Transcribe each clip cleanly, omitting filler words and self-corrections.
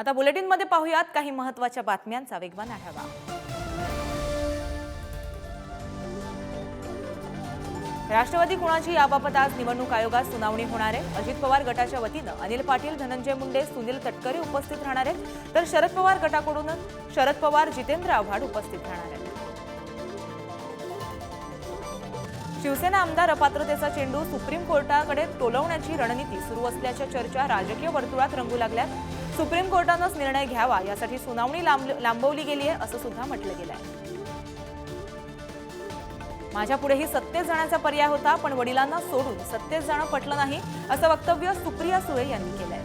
आता बुलेटिनमध्ये पाहूयात काही महत्त्वाच्या बातम्यांचा वेगवान आढावा। राष्ट्रवादी कुणाची याबाबत आज निवडणूक आयोगात सुनावणी होणार आहे। अजित पवार गटाच्या वतीनं अनिल पाटील, धनंजय मुंडे, सुनील तटकरे उपस्थित राहणार आहेत, तर शरद पवार गटाकडून शरद पवार, जितेंद्र आव्हाड उपस्थित राहणार आहेत। शिवसेना आमदार अपात्रतेचा चेंडू सुप्रीम कोर्टाकडे टोलवण्याची रणनीती सुरू असल्याच्या चर्चा राजकीय वर्तुळात रंगू लागल्यात। सुप्रीम कोर्टानंच निर्णय घ्यावा यासाठी सुनावणी लांबवली गेली आहे असं सुद्धा म्हटलं गेलं आहे। माझ्या पुढेही सत्तेत जाण्याचा पर्याय होता, पण वडिलांना सोडून सत्तेत जाणं पटलं नाही असं वक्तव्य सुप्रिया सुळे यांनी केलंय।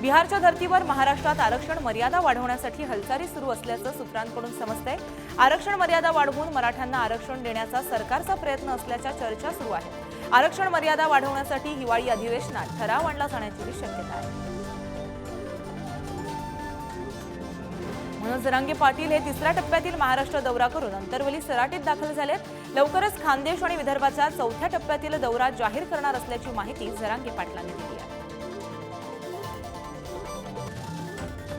बिहारच्या धर्तीवर महाराष्ट्रात आरक्षण मर्यादा वाढवण्यासाठी हालचाली सुरू असल्याचं सूत्रांकडून समजतंय। आरक्षण मर्यादा वाढवून मराठ्यांना आरक्षण देण्याचा सरकारचा प्रयत्न असल्याच्या चर्चा सुरू आहेत। आरक्षण मर्यादा वाढवण्यासाठी हिवाळी अधिवेशनात ठराव आणला जाण्याची शक्यता आहे। मनोज जरांगे पाटील हे तिसऱ्या टप्प्यातील महाराष्ट्र दौरा करून अंतरवली सराटीत दाखल झालेत। लवकरच खानदेश आणि विदर्भाचा चौथ्या टप्प्यातील दौरा जाहीर करणार असल्याची माहिती जरांगे पाटलांनी दिली आहे।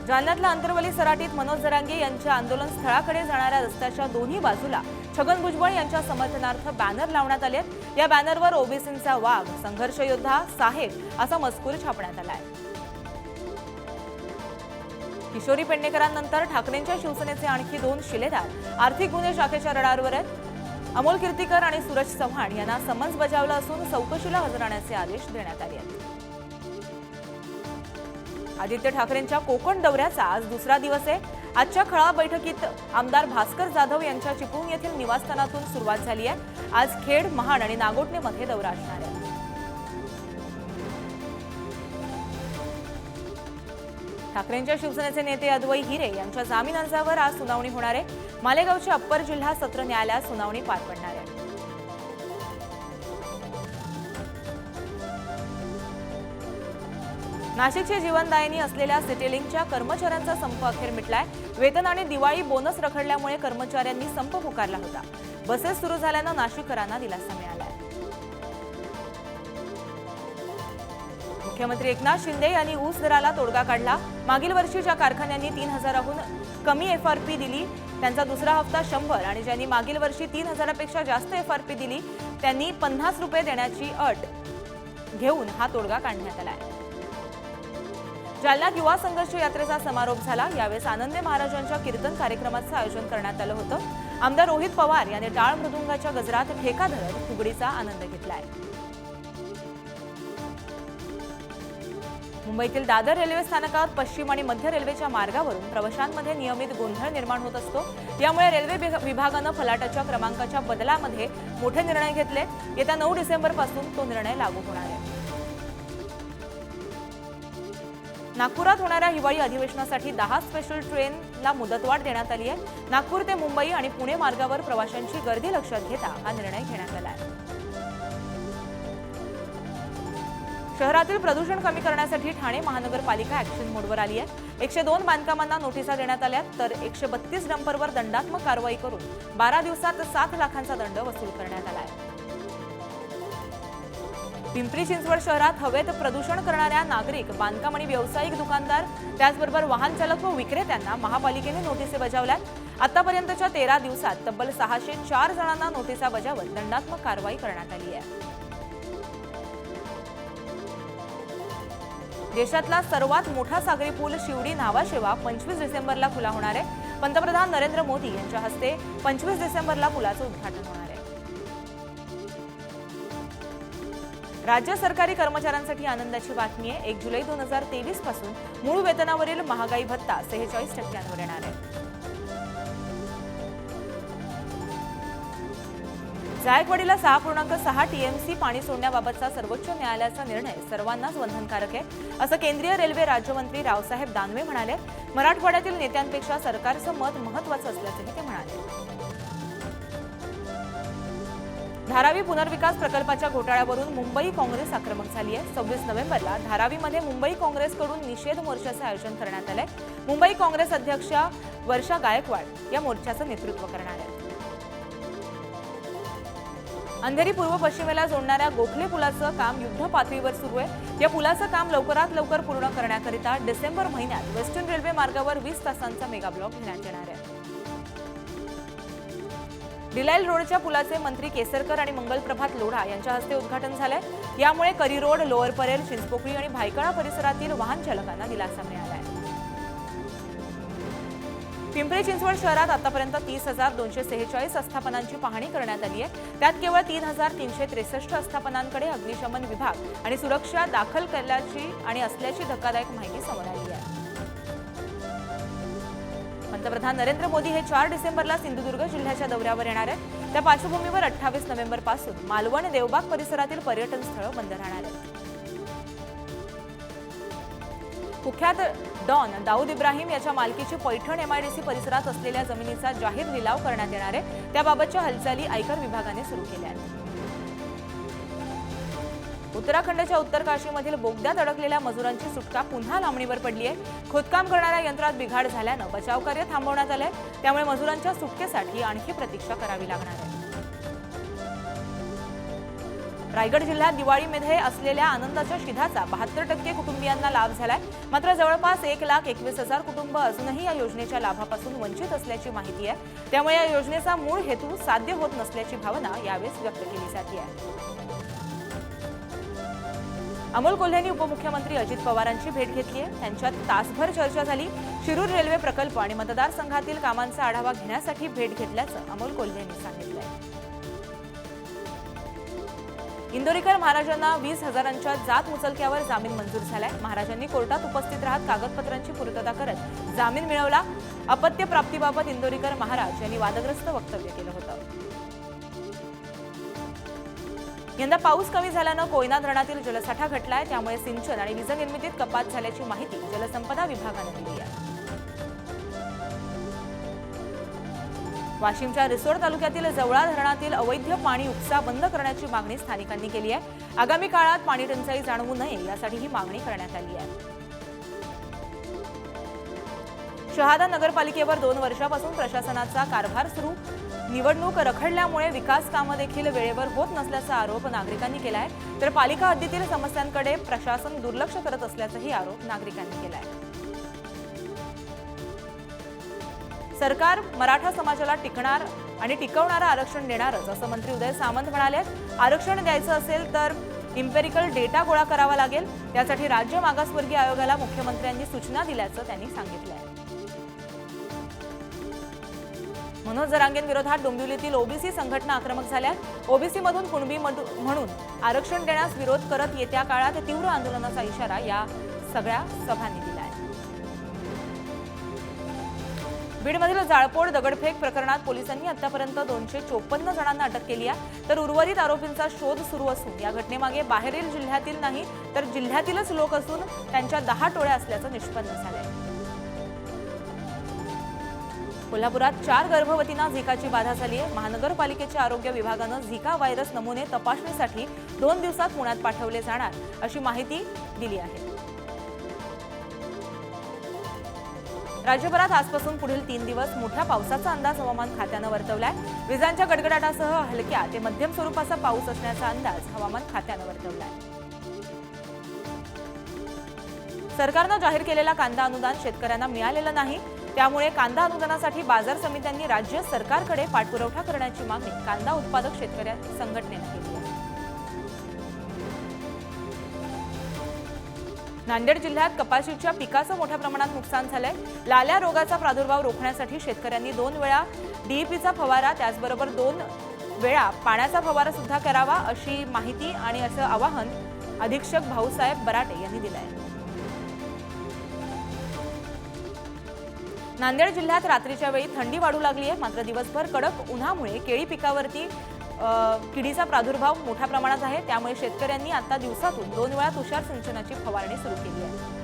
जालन्यातल्या अंतरवली सराटीत मनोज जरांगे यांच्या आंदोलन स्थळाकडे जाणाऱ्या रस्त्याच्या दोन्ही बाजूला छगन भुजबळ यांच्या समर्थनार्थ बॅनर लावण्यात आले। या बॅनरवर ओबीसींचा वाघ, संघर्ष योद्धा, साहेब असा मजकूर छापण्यात आला आहे। किशोरी पेडणेकरांनंतर ठाकरेंच्या शिवसेनेचे आणखी दोन शिलेदार आर्थिक गुन्हे शाखेच्या रडारवर आहेत। अमोल कीर्तीकर आणि सूरज चव्हाण यांना समन्स बजावलं असून चौकशीला हजर राहण्याचे आदेश देण्यात आले आहेत। आदित्य ठाकरेंच्या कोकण दौऱ्याचा आज दुसरा दिवस आहे। आजच्या खळा बैठकीत आमदार भास्कर जाधव यांच्या चिपळूण येथील निवासस्थानातून सुरुवात झाली आहे। आज खेड, महाड आणि नागोठणेमध्ये दौरा असणार आहे। ठाकरेंच्या शिवसेनेचे नेते अद्वै हिरे यांच्या जामीन अर्जावर आज सुनावणी होणार आहे। मालेगावच्या अप्पर जिल्हा सत्र न्यायालयात सुनावणी पार पडणार आहे। नाशिकची जीवनदायिनी असलेल्या सिटीलिंकच्या कर्मचाऱ्यांचा संप अखेर मिटलाय। वेतन आणि दिवाळी बोनस रखडल्यामुळे कर्मचाऱ्यांनी संप पुकारला होता। बसेस सुरू झाल्यानं नाशिककरांना दिलासा मिळाला आहे। मुख्यमंत्री एकनाथ शिंदे यांनी ऊस दराला तोडगा काढला। मागील वर्षी ज्या कारखान्यांनी 3000हून कमी एफआरपी दिली त्यांचा दुसरा हप्ता 100 आणि ज्यांनी मागील वर्षी 3000पेक्षा जास्त एफआरपी दिली त्यांनी 50 रुपये देण्याची अट घेऊन हा तोडगा काढण्यात आला आहे। जालन्यात युवा संघर्ष यात्रेचा समारोप झाला। यावेळी आनंदे महाराजांच्या कीर्तन कार्यक्रमाचं आयोजन करण्यात आलं होतं। आमदार रोहित पवार यांनी टाळ मृदुंगाच्या गजरात ठेका धरत फुगडीचा आनंद घेतलाय। मुंबईतील दादर रेल्वे स्थानकात पश्चिम आणि मध्य रेल्वेच्या मार्गावरून प्रवाशांमध्ये नियमित गोंधळ निर्माण होत असतो। यामुळे रेल्वे विभागानं फलाटाच्या क्रमांकाच्या बदलामध्ये मोठे निर्णय घेतले। येत्या 9 डिसेंबरपासून तो निर्णय लागू होणार आहे। नागपुरात होणाऱ्या हिवाळी अधिवेशनासाठी 10 स्पेशल ट्रेनला मुदतवाढ देण्यात आली आहे। नागपूर ते मुंबई आणि पुणे मार्गावर प्रवाशांची गर्दी लक्षात घेता हा निर्णय घेण्यात आला आहे। शहरातील प्रदूषण कमी करण्यासाठी ठाणे महानगरपालिका ॲक्शन मोडवर आली आहे। 102 बांधकामांना नोटिसा देण्यात आल्या, तर 132 डंपरवर दंडात्मक कारवाई करून 12 दिवसात 7 लाखांचा दंड वसूल करण्यात आला आहे। पिंपरी चिंचवड शहरात हवेत प्रदूषण करणाऱ्या नागरिक, बांधकाम आणि व्यावसायिक दुकानदार त्याचबरोबर वाहन चालक व विक्रेत्यांना महापालिकेने नोटिसा बजावल्यात। आतापर्यंतच्या 13 दिवसात तब्बल 604 जणांना नोटिसा बजावत दंडात्मक कारवाई करण्यात आली आहे। देशातला सर्वात मोठा सागरी पूल शिवडी नावाशेवा 25 डिसेंबरला खुला होणार आहे। पंतप्रधान नरेंद्र मोदी यांच्या हस्ते 25 डिसेंबरला पुलाचं उद्घाटन होणार आहे। राज्य सरकारी कर्मचाऱ्यांसाठी आनंदाची बातमी आहे। 1 जुलै 2023 पासून मूळ वेतनावरील महागाई भत्ता 46% येणार आहे। जायकवाडीला 6.6 टीएमसी पाणी सोडण्याबाबतचा सर्वोच्च न्यायालयाचा निर्णय सर्वांनाच बंधनकारक आहे असं केंद्रीय रेल्वे राज्यमंत्री रावसाहेब दानवे म्हणाले। मराठवाड्यातील नेत्यांपेक्षा सरकारचं मत महत्त्वाचं असल्याचंही ते म्हणाले। धारावी पुनर्विकास प्रकल्पाच्या घोटाळ्यावरून मुंबई काँग्रेस आक्रमक झाली आहे। 26 नोव्हेंबरला धारावीमध्ये मुंबई काँग्रेसकडून निषेध मोर्चाचं आयोजन करण्यात आलंय। मुंबई काँग्रेस अध्यक्ष वर्षा गायकवाड या मोर्चाचं नेतृत्व करणार आहेत। अंधेरी पूर्व पश्चिमेला जोडणाऱ्या गोखले पुलाचं काम युद्ध पातळीवर सुरू आहे। या पुलाचं काम लवकरात लवकर पूर्ण करण्याकरिता डिसेंबर महिन्यात वेस्टर्न रेल्वे मार्गावर 20 तासांचा मेगा ब्लॉक घेण्यात येणार आहे। डिलाईल रोडच्या पुलाचे मंत्री केसरकर आणि मंगलप्रभात लोढा यांच्या हस्ते उद्घाटन झालंय। यामुळे करी रोड, लोअर परेल, चिंचपोकळी आणि भायखळा परिसरातील वाहन चालकांना दिलासा मिळाला आहे। पिंपरी चिंचवड शहरात आतापर्यंत 30,246 आस्थापनांची पाहणी करण्यात आली आहे। त्यात केवळ 3,363 आस्थापनांकडे अग्निशमन विभाग आणि सुरक्षा दाखल केल्याची आणि असल्याची धक्कादायक माहिती समोर आली आहे। पंतप्रधान नरेंद्र मोदी हे 4 डिसेंबरला सिंधुदुर्ग जिल्ह्याच्या दौऱ्यावर येणार आहेत। त्या पार्श्वभूमीवर 28 नोव्हेंबरपासून मालवण, देवबाग परिसरातील पर्यटन स्थळं बंद राहणार आहेत। कुख्यात डॉन दाऊद इब्राहिम याच्या मालकीची पैठण MIDC परिसरात असलेल्या जमिनीचा जाहीर लिलाव करण्यात येणार आहे। त्याबाबतच्या हालचाली आयकर विभागाने सुरू केल्या आहेत। उत्तराखंडच्या उत्तर काशीमधील बोगद्यात अडकलेल्या मजुरांची सुटका पुन्हा लांबणीवर पडली आहे। खोदकाम करणाऱ्या यंत्रात बिघाड झाल्यानं बचाव कार्य थांबवण्यात आलंय। त्यामुळे मजुरांच्या सुटकेसाठी आणखी प्रतीक्षा करावी लागणार आहे। रायगड जिल्ह्यात दिवाळीमध्ये असलेल्या आनंदाच्या शिधाचा 72% कुटुंबियांना लाभ झालाय। मात्र जवळपास 1,21,000 कुटुंब अजूनही या योजनेच्या लाभापासून वंचित असल्याची माहिती आहे। त्यामुळे या योजनेचा मूळ हेतू साध्य होत नसल्याची भावना यावेळी व्यक्त केली जाते आहे। अमोल कोल्हेंनी उपमुख्यमंत्री अजित पवारांची भेट घेतली आहे। त्यांच्यात तासभर चर्चा झाली। शिरूर रेल्वे प्रकल्प आणि मतदारसंघातील कामांचा आढावा घेण्यासाठी भेट घेतल्याचं अमोल कोल्हेंनी सांगितलंय। इंदोरीकर महाराजांना 20,000च्या जात मुचलक्यावर जामीन मंजूर झालाय। महाराजांनी कोर्टात उपस्थित राहत कागदपत्रांची पूर्तता करत जामीन मिळवला। अपत्य प्राप्तीबाबत इंदोरीकर महाराज यांनी वादग्रस्त वक्तव्य केलं होतं। यंदा पाऊस कमी झाल्यानं कोयना धरणातील जलसाठा घटलाय। त्यामुळे सिंचन आणि वीज निर्मितीत कपात झाल्याची माहिती जलसंपदा विभागाने दिली आहे। वाशिमच्या रिसोड तालुक्यातील जवळा धरणातील अवैध पाणी उपसा बंद करण्याची मागणी स्थानिकांनी केली आहे। आगामी काळात पाणी टंचाई जाणवू नये यासाठी ही मागणी करण्यात आली आहे। शहादा नगरपालिकेवर 2 वर्षापासून प्रशासनाचा कारभार सुरू। निवडणूक रखडल्यामुळे विकास कामं देखील वेळेवर होत नसल्याचा आरोप नागरिकांनी केला आहे। तर पालिका हद्दीतील समस्यांकडे प्रशासन दुर्लक्ष करत असल्याचाही आरोप नागरिकांनी केला आहे। सरकार मराठा समाजाला टिकणार आणि टिकवणारं आरक्षण देणारच असं मंत्री उदय सामंत म्हणाले। आरक्षण द्यायचं असेल तर इम्पेरिकल डेटा गोळा करावा लागेल। त्यासाठी राज्य मागासवर्गीय आयोगाला मुख्यमंत्र्यांनी सूचना दिल्याचं त्यांनी सांगितलंय। मनोज जरांगेंविरोधात डोंबिवलीतील ओबीसी संघटना आक्रमक झाल्या। ओबीसी मधून कुणबी म्हणून आरक्षण देण्यास विरोध करत येत्या काळात तीव्र आंदोलनाचा इशारा या सगळ्या सभांनी दिला आहे। बीडमधील जाळपोळ दगडफेक प्रकरणात पोलिसांनी आतापर्यंत 254 जणांना अटक केली आहे। तर उर्वरित आरोपींचा शोध सुरू असून या घटनेमागे बाहेरील जिल्ह्यातील नाही तर जिल्ह्यातीलच लोक असून त्यांच्या 10 टोळ्या असल्याचं निष्पन्न झालंय। कोल्हापुरात 4 गर्भवतींना झिकाची बाधा झाली आहे। महानगरपालिकेच्या आरोग्य विभागानं झिका व्हायरस नमुने तपासणीसाठी 2 दिवसात पुण्यात पाठवले जाणार अशी माहिती दिली आहे। राज्यभरात आजपासून पुढील 3 दिवस मोठ्या पावसाचा अंदाज हवामान खात्यानं वर्तवलाय। विजांच्या गडगडाटासह हलक्या ते मध्यम स्वरूपाचा पाऊस असण्याचा अंदाज हवामान खात्यानं वर्तवलाय। सरकारनं जाहीर केलेला कांदा अनुदान शेतकऱ्यांना मिळालेलं नाही। त्यामुळे कांदा अनुदानासाठी बाजार समित्यांनी राज्य सरकारकडे पाठपुरावा करण्याची मागणी कांदा उत्पादक शेतकरी संघटनेनं केली आहे। नांदेड जिल्ह्यात कपाशीच्या पिकाचं मोठ्या प्रमाणात नुकसान झालंय। लाल्या रोगाचा प्रादुर्भाव रोखण्यासाठी शेतकऱ्यांनी 2 वेळा DEPचा फवारा त्याचबरोबर 2 वेळा पाण्याचा फवारा सुद्धा करावा अशी माहिती आणि असं आवाहन अधीक्षक भाऊसाहेब बराटे यांनी दिलं आहे। नांदेड जिल्ह्यात रात्रीच्या वेळी थंडी वाढू लागली आहे। मात्र दिवसभर कडक उन्हामुळे केळी पिकावरती किडीचा प्रादुर्भाव मोठ्या प्रमाणात आहे। त्यामुळे शेतकऱ्यांनी आता दिवसातून 2 वेळा तुषार सिंचनाची फवारणी सुरू केली आहे।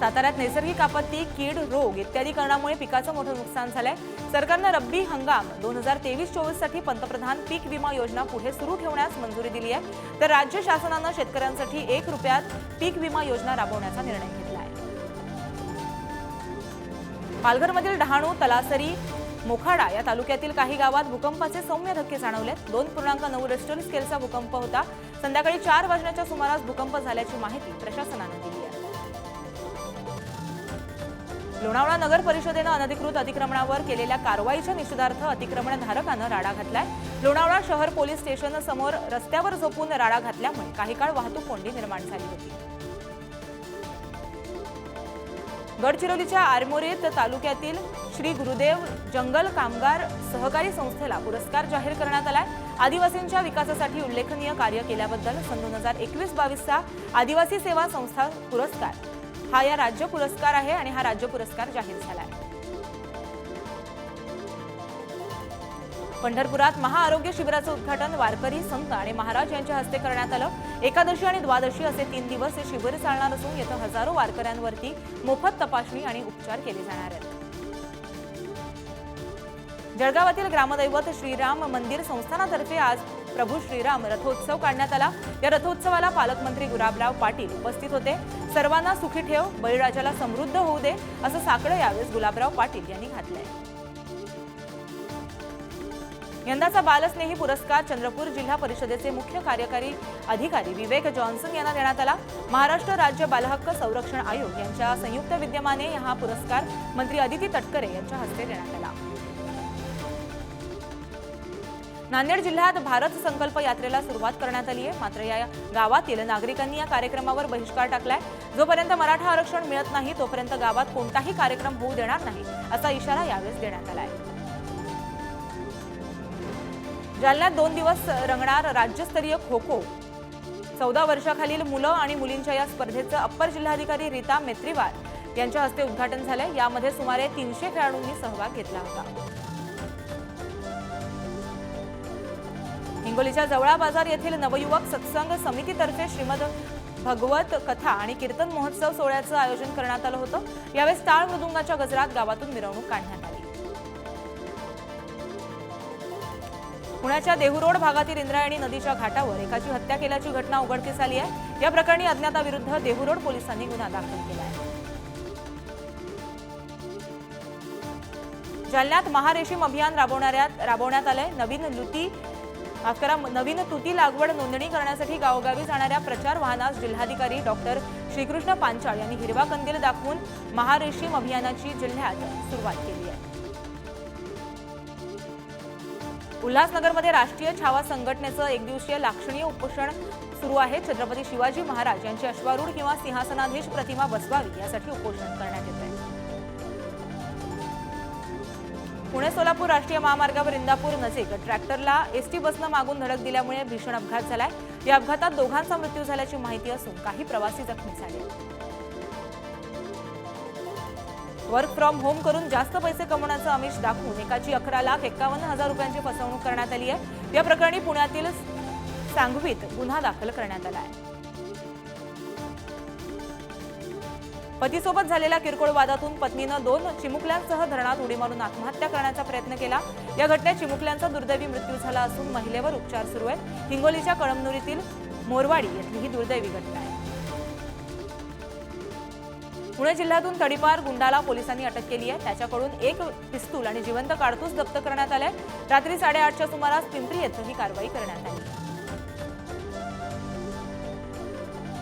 साताऱ्यात नैसर्गिक आपत्ती, कीड, रोग इत्यादी कारणामुळे पिकाचं मोठं नुकसान झालंय। सरकारनं रब्बी हंगाम 2023-24 साठी पंतप्रधान पीक विमा योजना पुढे सुरू ठेवण्यास मंजुरी दिली आहे। तर राज्य शासनानं शेतकऱ्यांसाठी 1 रुपयात पीक विमा योजना राबवण्याचा निर्णय घेतला आहे। पालघरमधील डहाणू, तलासरी, मोखाडा या तालुक्यातील काही गावात भूकंपाचे सौम्य धक्के जाणवलेत. 2.9 रिश्टर स्केलचा भूकंप होता. संध्याकाळी 4 वाजण्याच्या सुमारास भूकंप झाल्याची माहिती प्रशासनाने दिली आहे. लोणावळा नगर परिषदेनं अनधिकृत अतिक्रमणावर केलेल्या कारवाईच्या निषेधार्थ अतिक्रमणधारकानं राडा घातलाय. लोणावळा शहर पोलीस स्टेशन समोर रस्त्यावर झोपून राडा घातल्यामुळे काही काळ वाहतूक कोंडी निर्माण झाली होती. गडचिरोलीच्या आरमोरीत तालुक्यातील श्री गुरुदेव जंगल कामगार सहकारी संस्थेला पुरस्कार जाहीर करण्यात आलाय. आदिवासींच्या विकासासाठी उल्लेखनीय कार्य केल्याबद्दल सन 2021-22चा आदिवासी सेवा संस्था पुरस्कार हा या राज्य पुरस्कार आहे आणि हा राज्य पुरस्कार जाहीर झाला आहे. पंढरपुरात महाआरोग्य शिबिराचं उद्घाटन वारकरी संत आणि महाराज यांच्या हस्ते करण्यात आलं. एकादशी आणि द्वादशी असे 3 दिवस हे शिबिर चालणार असून येथे हजारो वारकऱ्यांवरती मोफत तपासणी आणि उपचार केले जाणार आहेत. जळगावातील ग्रामदैवत श्रीराम मंदिर संस्थानातर्फे आज प्रभू श्रीराम रथोत्सव काढण्यात आला. या रथोत्सवाला पालकमंत्री गुलाबराव पाटील उपस्थित होते. सर्वांना सुखी ठेव, बळीराजाला समृद्ध होऊ दे असं साकडं यावेळेस गुलाबराव पाटील यांनी घातलंय. यंदाचा बालस्नेही पुरस्कार चंद्रपूर जिल्हा परिषदेचे मुख्य कार्यकारी अधिकारी विवेक जॉन्सन यांना देण्यात आला. महाराष्ट्र राज्य बालहक्क संरक्षण आयोग यांच्या संयुक्त विद्यमाने हा पुरस्कार मंत्री अदिती तटकरे यांच्या हस्ते देण्यात आला. नांदेड जिल्ह्यात भारत संकल्प यात्रेला सुरुवात करण्यात आली आहे. मात्र या गावातील नागरिकांनी या कार्यक्रमावर बहिष्कार टाकलाय. जोपर्यंत मराठा आरक्षण मिळत नाही तोपर्यंत गावात कोणताही कार्यक्रम होऊ देणार नाही असा इशारा यावेळेस देण्यात आलाय. जालन्यात 2 दिवस रंगणार राज्यस्तरीय खो खो. 14 वर्षाखालील मुलं आणि मुलींच्या या स्पर्धेचं अप्पर जिल्हाधिकारी रीता मेत्रीवार यांच्या हस्ते उद्घाटन झालंय. यामध्ये सुमारे 300 खेळाडूंनी सहभाग घेतला होता. हिंगोलीच्या जवळा बाजार येथील नवयुवक सत्संग समितीतर्फे श्रीमद भगवत कथा आणि कीर्तन महोत्सव सोहळ्याचं आयोजन करण्यात आलं होतं. यावेळेस टाळ मृदुंगाच्या गजरात गावातून मिरवणूक काढण्यात आली. पुण्याच्या देहू रोड भागातील इंद्रायणी नदीच्या घाटावर एकाची हत्या केल्याची घटना उघडकीस आली आहे. या प्रकरणी अज्ञाताविरुद्ध देहू रोड पोलिसांनी गुन्हा दाखल केला आहे. जालन्यात महारेशीम अभियान राबवण्यात आलंय. नवीन तुती लागवड नोंदणी करण्यासाठी गावोगावी जाणाऱ्या प्रचार वाहनास जिल्हाधिकारी डॉक्टर श्रीकृष्ण पांचाळ यांनी हिरवा कंदील दाखवून महारेशीम अभियानाची जिल्ह्यात सुरुवात केली आहे. उल्हासनगरमध्ये राष्ट्रीय छावा संघटनेचं 1 दिवसीय लाक्षणीय उपोषण सुरू आहे. छत्रपती शिवाजी महाराज यांची अश्वारूढ किंवा सिंहासनाधीश प्रतिमा बसवावी यासाठी उपोषण करण्यात येत आहे. पुणे सोलापूर राष्ट्रीय महामार्गावर इंदापूर नजीक ट्रॅक्टरला एसटी बसनं मागून धडक दिल्यामुळे भीषण अपघात झालाय. या अपघातात दोघांचा मृत्यू झाल्याची माहिती असून काही प्रवासी जखमी झाले. वर्क फ्रॉम होम करून जास्त पैसे कमवण्याचं आमिष दाखवून एकाची 11,51,000 रुपयांची फसवणूक करण्यात आली आहे. या प्रकरणी पुण्यातील सांगवीत गुन्हा दाखल करण्यात आला आहे. पतीसोबत झालेल्या किरकोळ वादातून पत्नीनं 2 चिमुकल्यांसह धरणात उडी मारून आत्महत्या करण्याचा प्रयत्न केला. या घटनेत चिमुकल्यांचा दुर्दैवी मृत्यू झाला असून महिलेवर उपचार सुरू आहेत. हिंगोलीच्या कळमनुरीतील मोरवाडी येथील ही दुर्दैवी घटना आहे. पुणे जिल्ह्यातून तडीपार गुंडाला पोलिसांनी अटक केली आहे. त्याच्याकडून 1 पिस्तूल आणि जिवंत काडतूस जप्त करण्यात आले. रात्री 8:30च्या सुमारास पिंपरी येथे ही कारवाई करण्यात आली.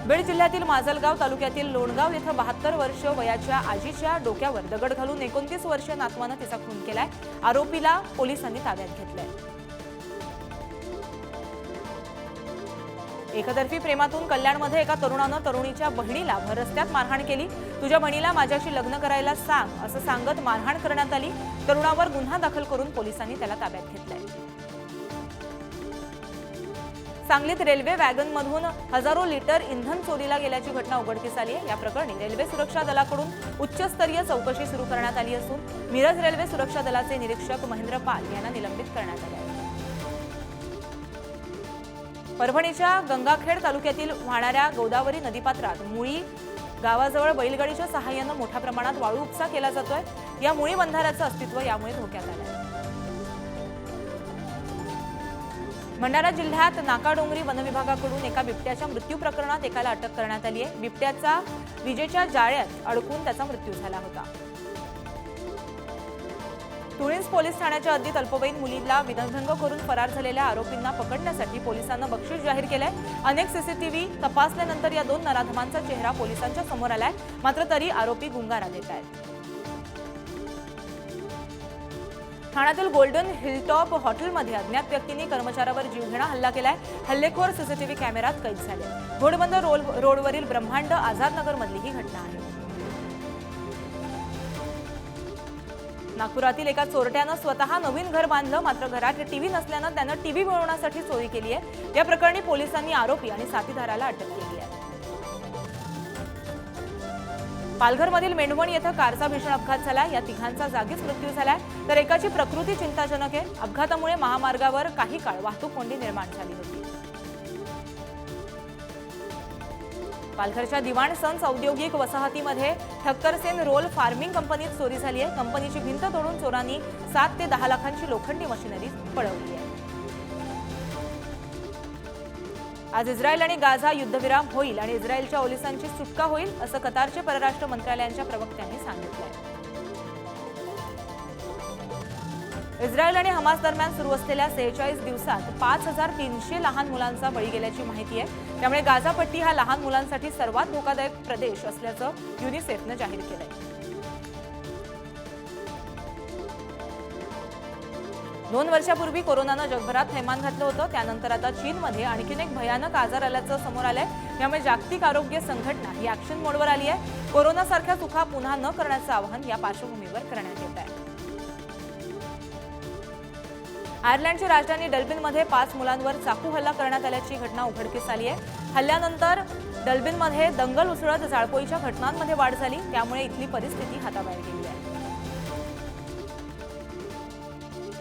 बीड जिल्ह्यातील माजलगाव तालुक्यातील लोणगाव येथे 72 वर्ष वयाच्या आजीच्या डोक्यावर दगड घालून 29 वर्षीय नातवानं तिचा खून केलाय. आरोपीला पोलिसांनी ताब्यात घेतलंय. एकतर्फी प्रेमातून कल्याणमध्ये एका तरुणानं तरुणीच्या बहिणीला भर रस्त्यात मारहाण केली. तुझ्या बहिणीला माझ्याशी लग्न करायला सांग असं सांगत मारहाण करण्यात आली. तरुणावर गुन्हा दाखल करून पोलिसांनी त्याला ताब्यात घेतलंय. सांगलीत रेल्वे वॅगनमधून हजारो लिटर इंधन चोरीला गेल्याची घटना उघडकीस आली आहे. या प्रकरणी रेल्वे सुरक्षा दलाकडून उच्चस्तरीय चौकशी सुरू करण्यात आली असून मिरज रेल्वे सुरक्षा दलाचे निरीक्षक महेंद्र पाल यांना निलंबित करण्यात आले आहे. परभणीच्या गंगाखेड तालुक्यातील वाहणाऱ्या गोदावरी नदीपात्रात मुळी गावाजवळ बैलगाडीच्या सहाय्यानं मोठ्या प्रमाणात वाळू उपसा केला जातोय. या मुळी बंधाऱ्याचं अस्तित्व यामुळे धोक्यात आलं आहे. भंडारा जिल्ह्यात नाकाडोंगरी वनविभागाकडून एका बिबट्याच्या मृत्यू प्रकरणात एकाला अटक करण्यात आली आहे. बिबट्याचा विजेच्या जाळ्यात अडकून त्याचा मृत्यू झाला होता. तुळींज पोलीस ठाण्याच्या हद्दीत अल्पवयीन मुलीला विनयभंग करून फरार झालेल्या आरोपींना पकडण्यासाठी पोलिसांना बक्षीस जाहीर केलंय। अनेक सीसीटीव्ही तपासल्यानंतर या 2 नराधमांचा चेहरा पोलिसांच्या समोर आलाय, मात्र तरी आरोपी गुंगारा देत आहेत। ठाण्यातील गोल्डन हिलटॉप हॉटेलमध्ये अज्ञात व्यक्तींनी कर्मचाऱ्यावर जीवघेणा हल्ला केलाय। हल्लेखोर सीसीटीव्ही कॅमेऱ्यात कैद झाले। घोडबंद रोडवरील ब्रह्मांड आझादनगरमधली ही घटना आहे। नागपुरातील एका चोरट्यानं स्वतः नवीन घर बांधलं, मात्र घरात टीव्ही नसल्यानं त्यानं टीव्ही मिळवण्यासाठी चोरी केली आहे। या प्रकरणी पोलिसांनी आरोपी आणि साथीदाराला अटक केली आहे। पालघरमधील मेंढवण येथे कारचा भीषण अपघात झाला। या तिघांचा जागीच मृत्यू झालाय, तर एकाची प्रकृती चिंताजनक आहे। अपघातामुळे महामार्गावर काही काळ वाहतूक कोंडी निर्माण झाली होती। पालघरच्या दिवाण सन्स औद्योगिक वसाहतीमध्ये ठक्करसेन रोल फार्मिंग कंपनीत चोरी झाली आहे। कंपनीची भिंत तोडून चोरांनी 7 ते 10 लाखांची लोखंडी मशिनरी पळवली आहे। आज इस्रायल आणि गाझा युद्धविराम होईल आणि इस्रायलच्या पोलिसांची सुटका होईल, असं कतारचे परराष्ट्र मंत्रालयाच्या प्रवक्त्यांनी सांगितलंय। इस्रायल आणि हमास दरम्यान सुरू असलेल्या 46 दिवसात 5300 लहान मुलांचा बळी गेल्याची माहिती आहे। त्यामुळे गाझा पट्टी हा लहान मुलांसाठी सर्वात धोकादायक प्रदेश असल्याचं युनिसेफनं जाहीर केलंय। 2 वर्षापूर्वी कोरोनानं जगभरात थैमान घातलं होतं, त्यानंतर आता चीनमध्ये आणखीन एक भयानक आजार आल्याचं समोर आलंय। त्यामुळे जागतिक आरोग्य संघटना ही ॲक्शन मोडवर आली आहे। कोरोनासारख्या चुका पुन्हा न करण्याचं आवाहन या पार्श्वभूमीवर करण्यात येत आहे। आयर्लंडची राजधानी डल्बिनमध्ये 5 मुलांवर चाकू हल्ला करण्यात आल्याची घटना उघडकीस आली आहे। हल्ल्यानंतर डल्बिनमध्ये दंगल उसळत जाळपोळीच्या घटनांमध्ये वाढ झाली, त्यामुळे इथली परिस्थिती हाताबाहेर गेली आहे।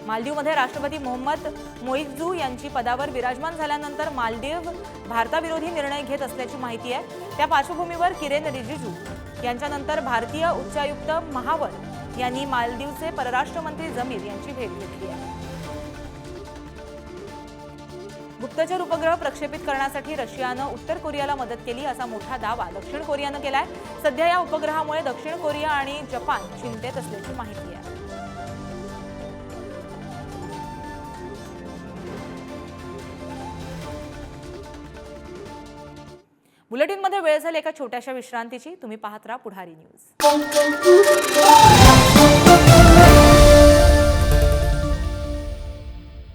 मालदीवमध्ये राष्ट्रपती मोहम्मद मोइझू यांची पदावर विराजमान झाल्यानंतर मालदीव भारताविरोधी निर्णय घेत असल्याची माहिती आहे। त्या पार्श्वभूमीवर किरेन रिजिजू यांच्यानंतर भारतीय उच्चायुक्त महावर यांनी मालदीवचे परराष्ट्र मंत्री जमीर यांची भेट घेतली आहे। गुप्तचर उपग्रह प्रक्षेपित करण्यासाठी रशियानं उत्तर कोरियाला मदत केली, असा मोठा दावा दक्षिण कोरियानं केलाय। सध्या या उपग्रहामुळे दक्षिण कोरिया आणि जपान चिंतेत असल्याची माहिती आहे। बुलेटिनमध्ये वेळ झाली एका छोट्याशा विश्रांतीची। तुम्ही पाहत राहा पुढारी न्यूज।